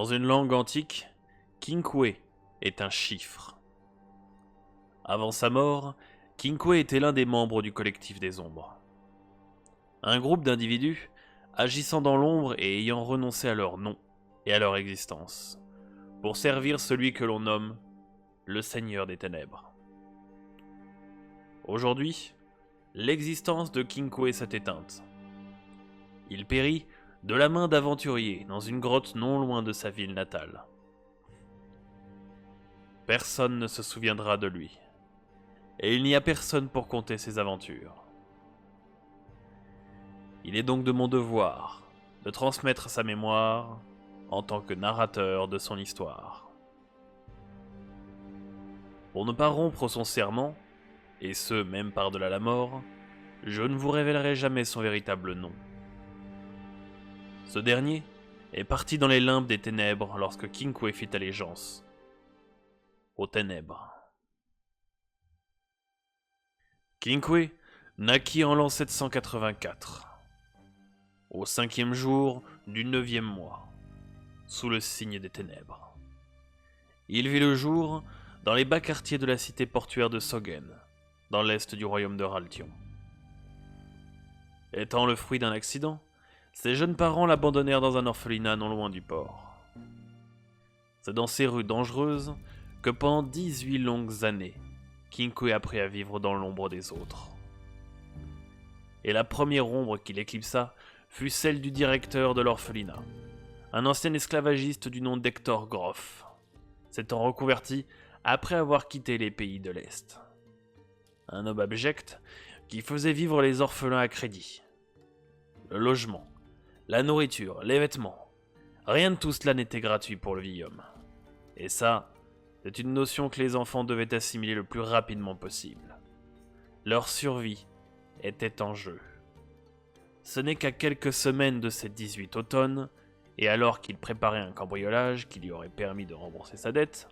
Dans une langue antique, Kinkwe est un chiffre. Avant sa mort, Kinkwe était l'un des membres du collectif des ombres. Un groupe d'individus agissant dans l'ombre et ayant renoncé à leur nom et à leur existence, pour servir celui que l'on nomme le Seigneur des Ténèbres. Aujourd'hui, l'existence de Kinkwe s'est éteinte. Il périt de la main d'aventuriers dans une grotte non loin de sa ville natale. Personne ne se souviendra de lui, et il n'y a personne pour conter ses aventures. Il est donc de mon devoir de transmettre sa mémoire en tant que narrateur de son histoire. Pour ne pas rompre son serment, et ce même par-delà la mort, je ne vous révélerai jamais son véritable nom. Ce dernier est parti dans les limbes des ténèbres lorsque Kinkwe fit allégeance aux ténèbres. Kinkwe naquit en l'an 784, au 5e jour du 9e mois, sous le signe des ténèbres. Il vit le jour dans les bas quartiers de la cité portuaire de Soggen, dans l'est du royaume de Raltion. Étant le fruit d'un accident, ses jeunes parents l'abandonnèrent dans un orphelinat non loin du port. C'est dans ces rues dangereuses que pendant 18 longues années, Kinkwe apprit à vivre dans l'ombre des autres. Et la première ombre qui l'éclipsa fut celle du directeur de l'orphelinat, un ancien esclavagiste du nom d'Hector Groff, s'étant reconverti après avoir quitté les pays de l'Est. Un homme abject qui faisait vivre les orphelins à crédit. Le logement, la nourriture, les vêtements, rien de tout cela n'était gratuit pour le vieil homme. Et ça, c'est une notion que les enfants devaient assimiler le plus rapidement possible. Leur survie était en jeu. Ce n'est qu'à quelques semaines de ces 18 automnes, et alors qu'il préparait un cambriolage qui lui aurait permis de rembourser sa dette,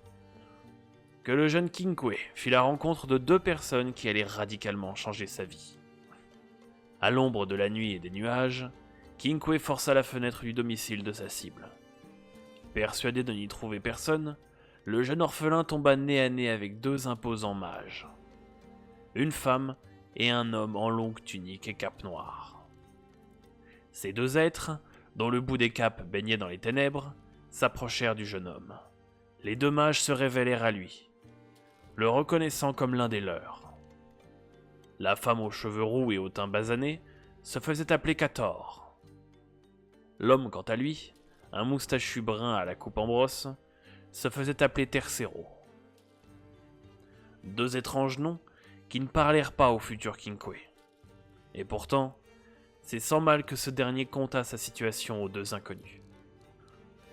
que le jeune Kinkwe fit la rencontre de 2 personnes qui allaient radicalement changer sa vie. À l'ombre de la nuit et des nuages, Kinkwe força la fenêtre du domicile de sa cible. Persuadé de n'y trouver personne, le jeune orphelin tomba nez à nez avec 2 imposants mages. Une femme et un homme en longue tunique et cape noire. Ces 2 êtres, dont le bout des capes baignait dans les ténèbres, s'approchèrent du jeune homme. Les 2 mages se révélèrent à lui, le reconnaissant comme l'un des leurs. La femme aux cheveux roux et au teint basané se faisait appeler Kator. L'homme, quant à lui, un moustachu brun à la coupe en brosse, se faisait appeler Tercero. 2 étranges noms qui ne parlèrent pas au futur Kinkwe. Et pourtant, c'est sans mal que ce dernier conta sa situation aux 2 inconnus.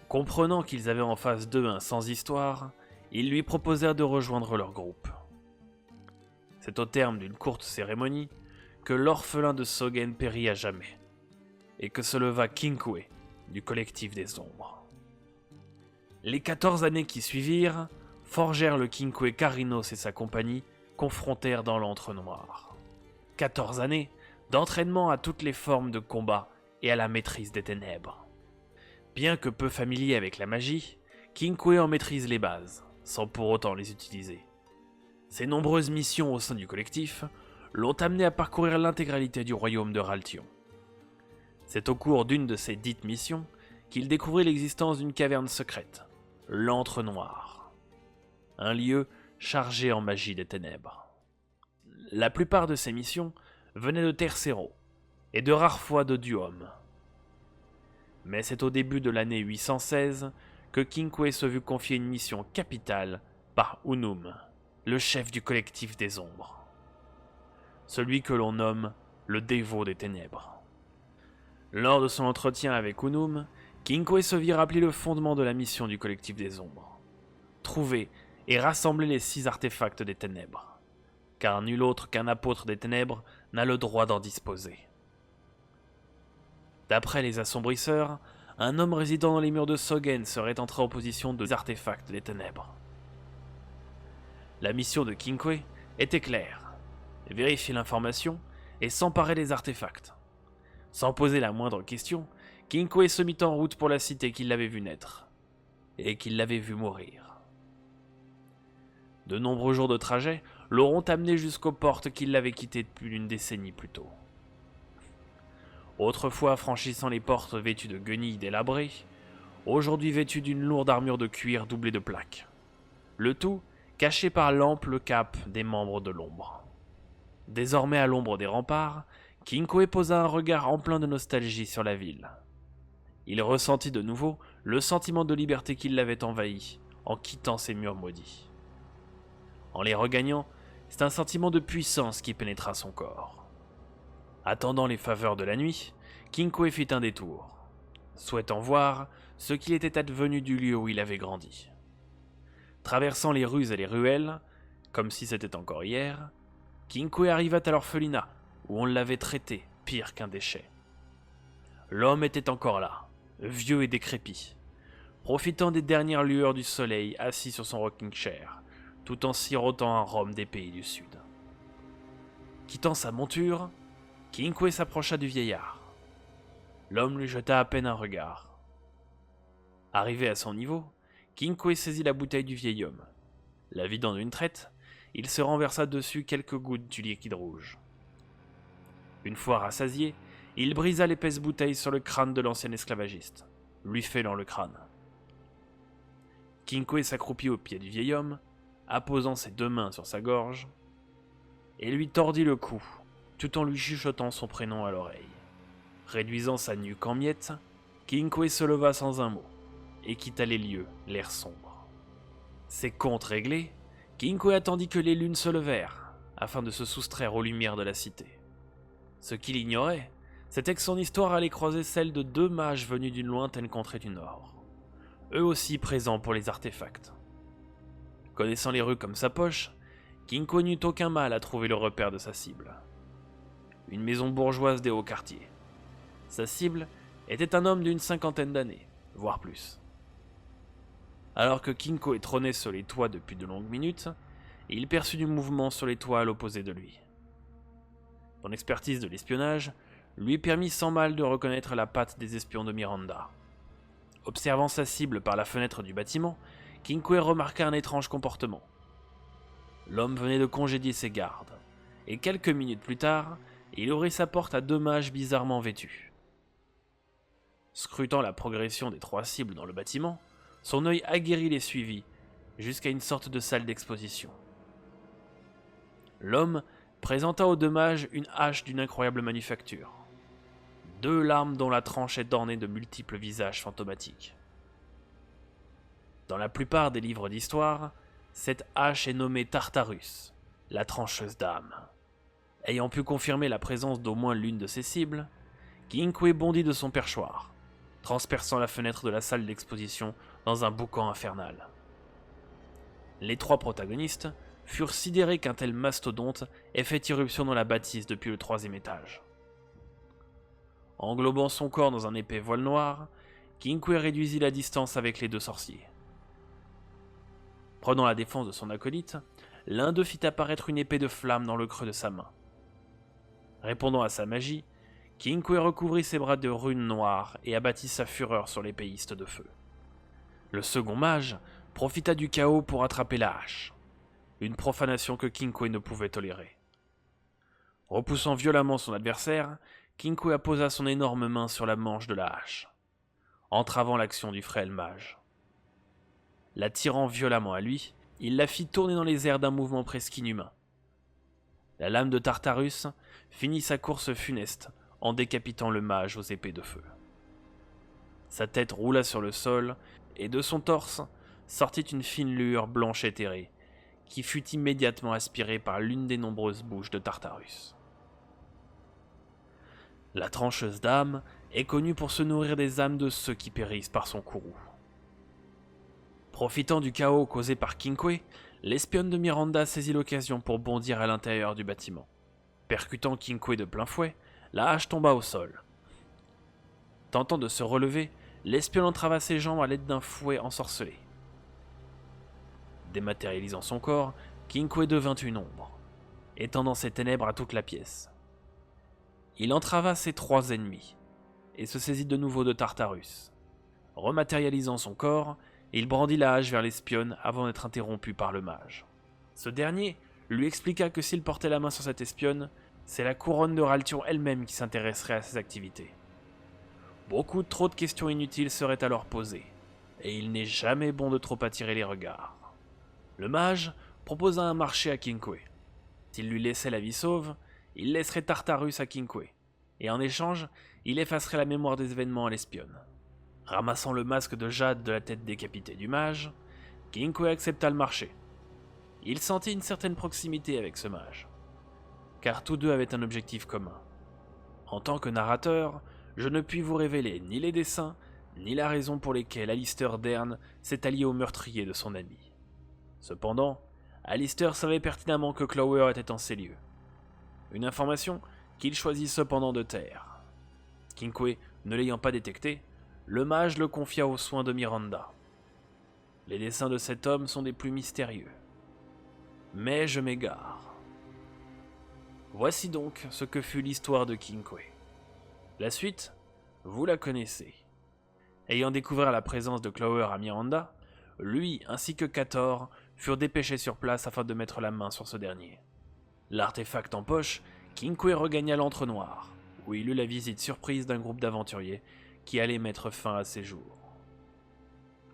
Comprenant qu'ils avaient en face d'eux un sans-histoire, ils lui proposèrent de rejoindre leur groupe. C'est au terme d'une courte cérémonie que l'orphelin de Soggen périt à jamais, et que se leva Kinkwe du collectif des ombres. Les 14 années qui suivirent forgèrent le Kinkwe qu'Arinos et sa compagnie confrontèrent dans l'antre noir. 14 années d'entraînement à toutes les formes de combat et à la maîtrise des ténèbres. Bien que peu familier avec la magie, Kinkwe en maîtrise les bases, sans pour autant les utiliser. Ses nombreuses missions au sein du collectif l'ont amené à parcourir l'intégralité du royaume de Raltion. C'est au cours d'une de ces dites missions qu'il découvrit l'existence d'une caverne secrète, l'Antre Noir, un lieu chargé en magie des ténèbres. La plupart de ces missions venaient de Tercero, et de rares fois de Duhomme. Mais c'est au début de l'année 816 que Kinkwe se vit confier une mission capitale par Unum, le chef du collectif des ombres. Celui que l'on nomme le dévot des ténèbres. Lors de son entretien avec Unum, Kinkwe se vit rappeler le fondement de la mission du collectif des ombres. Trouver et rassembler les 6 artefacts des ténèbres, car nul autre qu'un apôtre des ténèbres n'a le droit d'en disposer. D'après les assombrisseurs, un homme résidant dans les murs de Soggen serait entré en possession des artefacts des ténèbres. La mission de Kinkwe était claire, vérifier l'information et s'emparer des artefacts. Sans poser la moindre question, Kinkwe se mit en route pour la cité qui l'avait vu naître. et qu'il l'avait vu mourir. De nombreux jours de trajet l'auront amené jusqu'aux portes qu'il l'avait quittées depuis une décennie plus tôt. Autrefois franchissant les portes vêtues de guenilles délabrées, aujourd'hui vêtues d'une lourde armure de cuir doublée de plaques. Le tout caché par l'ample cape des membres de l'ombre. Désormais à l'ombre des remparts, Kinkoé posa un regard empreint de nostalgie sur la ville. Il ressentit de nouveau le sentiment de liberté qui l'avait envahi en quittant ces murs maudits. En les regagnant, c'est un sentiment de puissance qui pénétra son corps. Attendant les faveurs de la nuit, Kinkoé fit un détour, souhaitant voir ce qu'il était advenu du lieu où il avait grandi. Traversant les rues et les ruelles, comme si c'était encore hier, Kinkoé arriva à l'orphelinat, où on l'avait traité pire qu'un déchet. L'homme était encore là, vieux et décrépit, profitant des dernières lueurs du soleil assis sur son rocking chair, tout en sirotant un rhum des pays du Sud. Quittant sa monture, Kinkoé s'approcha du vieillard. L'homme lui jeta à peine un regard. Arrivé à son niveau, Kinkoé saisit la bouteille du vieil homme. La vidant d'une traite, il se renversa dessus quelques gouttes du liquide rouge. Une fois rassasié, il brisa l'épaisse bouteille sur le crâne de l'ancien esclavagiste, lui fêlant le crâne. Kinkoé s'accroupit au pied du vieil homme, apposant ses deux mains sur sa gorge, et lui tordit le cou, tout en lui chuchotant son prénom à l'oreille. Réduisant sa nuque en miettes, Kinkoé se leva sans un mot, et quitta les lieux, l'air sombre. Ses comptes réglés, Kinkoé attendit que les lunes se levèrent, afin de se soustraire aux lumières de la cité. Ce qu'il ignorait, c'était que son histoire allait croiser celle de deux mages venus d'une lointaine contrée du Nord, eux aussi présents pour les artefacts. Connaissant les rues comme sa poche, Kinkoé n'eut aucun mal à trouver le repère de sa cible. Une maison bourgeoise des hauts quartiers. Sa cible était un homme d'une cinquantaine d'années, voire plus. Alors que Kinkoé trônait sur les toits depuis de longues minutes, il perçut du mouvement sur les toits à l'opposé de lui. Son expertise de l'espionnage lui permit sans mal de reconnaître la patte des espions de Miranda. Observant sa cible par la fenêtre du bâtiment, Kinkoé remarqua un étrange comportement. L'homme venait de congédier ses gardes, et quelques minutes plus tard, il ouvrit sa porte à deux mages bizarrement vêtus. Scrutant la progression des trois cibles dans le bâtiment, son œil aguerri les suivit, jusqu'à une sorte de salle d'exposition. L'homme présenta aux deux mages une hache d'une incroyable manufacture. Deux lames dont la tranche est ornée de multiples visages fantomatiques. Dans la plupart des livres d'histoire, cette hache est nommée Tartarus, la trancheuse d'âme. Ayant pu confirmer la présence d'au moins l'une de ses cibles, Kinkoé bondit de son perchoir, transperçant la fenêtre de la salle d'exposition dans un boucan infernal. Les trois protagonistes furent sidérés qu'un tel mastodonte ait fait irruption dans la bâtisse depuis le 3e étage. Englobant son corps dans un épais voile noir, Kinkoé réduisit la distance avec les deux sorciers. Prenant la défense de son acolyte, l'un d'eux fit apparaître une épée de flamme dans le creux de sa main. Répondant à sa magie, Kinkoé recouvrit ses bras de runes noires et abattit sa fureur sur l'épéiste de feu. Le second mage profita du chaos pour attraper la hache, une profanation que Kinkoé ne pouvait tolérer. Repoussant violemment son adversaire, Kinkoé apposa son énorme main sur la manche de la hache, entravant l'action du frêle mage. La tirant violemment à lui, il la fit tourner dans les airs d'un mouvement presque inhumain. La lame de Tartarus finit sa course funeste en décapitant le mage aux épées de feu. Sa tête roula sur le sol, et de son torse sortit une fine lueur blanche éthérée, qui fut immédiatement aspirée par l'une des nombreuses bouches de Tartarus. La trancheuse d'âme est connue pour se nourrir des âmes de ceux qui périssent par son courroux. Profitant du chaos causé par Kinkoé, l'espionne de Miranda saisit l'occasion pour bondir à l'intérieur du bâtiment. Percutant Kinkoé de plein fouet, la hache tomba au sol. Tentant de se relever, l'espionne entrava ses jambes à l'aide d'un fouet ensorcelé. Dématérialisant son corps, Kinkoé devint une ombre, étendant ses ténèbres à toute la pièce. Il entrava ses trois ennemis, et se saisit de nouveau de Tartarus. Rematérialisant son corps, il brandit la hache vers l'espionne avant d'être interrompu par le mage. Ce dernier lui expliqua que s'il portait la main sur cette espionne, c'est la couronne de Raltion elle-même qui s'intéresserait à ses activités. Beaucoup trop de questions inutiles seraient alors posées, et il n'est jamais bon de trop attirer les regards. Le mage proposa un marché à Kinkwe. S'il lui laissait la vie sauve, il laisserait Tartarus à Kinkwe, et en échange, il effacerait la mémoire des événements à l'espionne. Ramassant le masque de jade de la tête décapitée du mage, Kinkwe accepta le marché. Il sentit une certaine proximité avec ce mage, car tous deux avaient un objectif commun. En tant que narrateur, je ne puis vous révéler ni les dessins, ni la raison pour lesquelles Alistair Dern s'est allié au meurtrier de son ami. Cependant, Alistair savait pertinemment que Clower était en ces lieux. Une information qu'il choisit cependant de taire. Kinkwe ne l'ayant pas détecté, le mage le confia aux soins de Miranda. Les dessins de cet homme sont des plus mystérieux. Mais je m'égare. Voici donc ce que fut l'histoire de Kinkwe. La suite, vous la connaissez. Ayant découvert la présence de Clower à Miranda, lui ainsi que Kator furent dépêchés sur place afin de mettre la main sur ce dernier. L'artefact en poche, Kinkwe regagna l'Entre-Noir, où il eut la visite surprise d'un groupe d'aventuriers qui allait mettre fin à ses jours.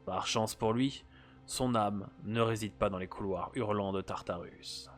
Par chance pour lui, son âme ne réside pas dans les couloirs hurlants de Tartarus.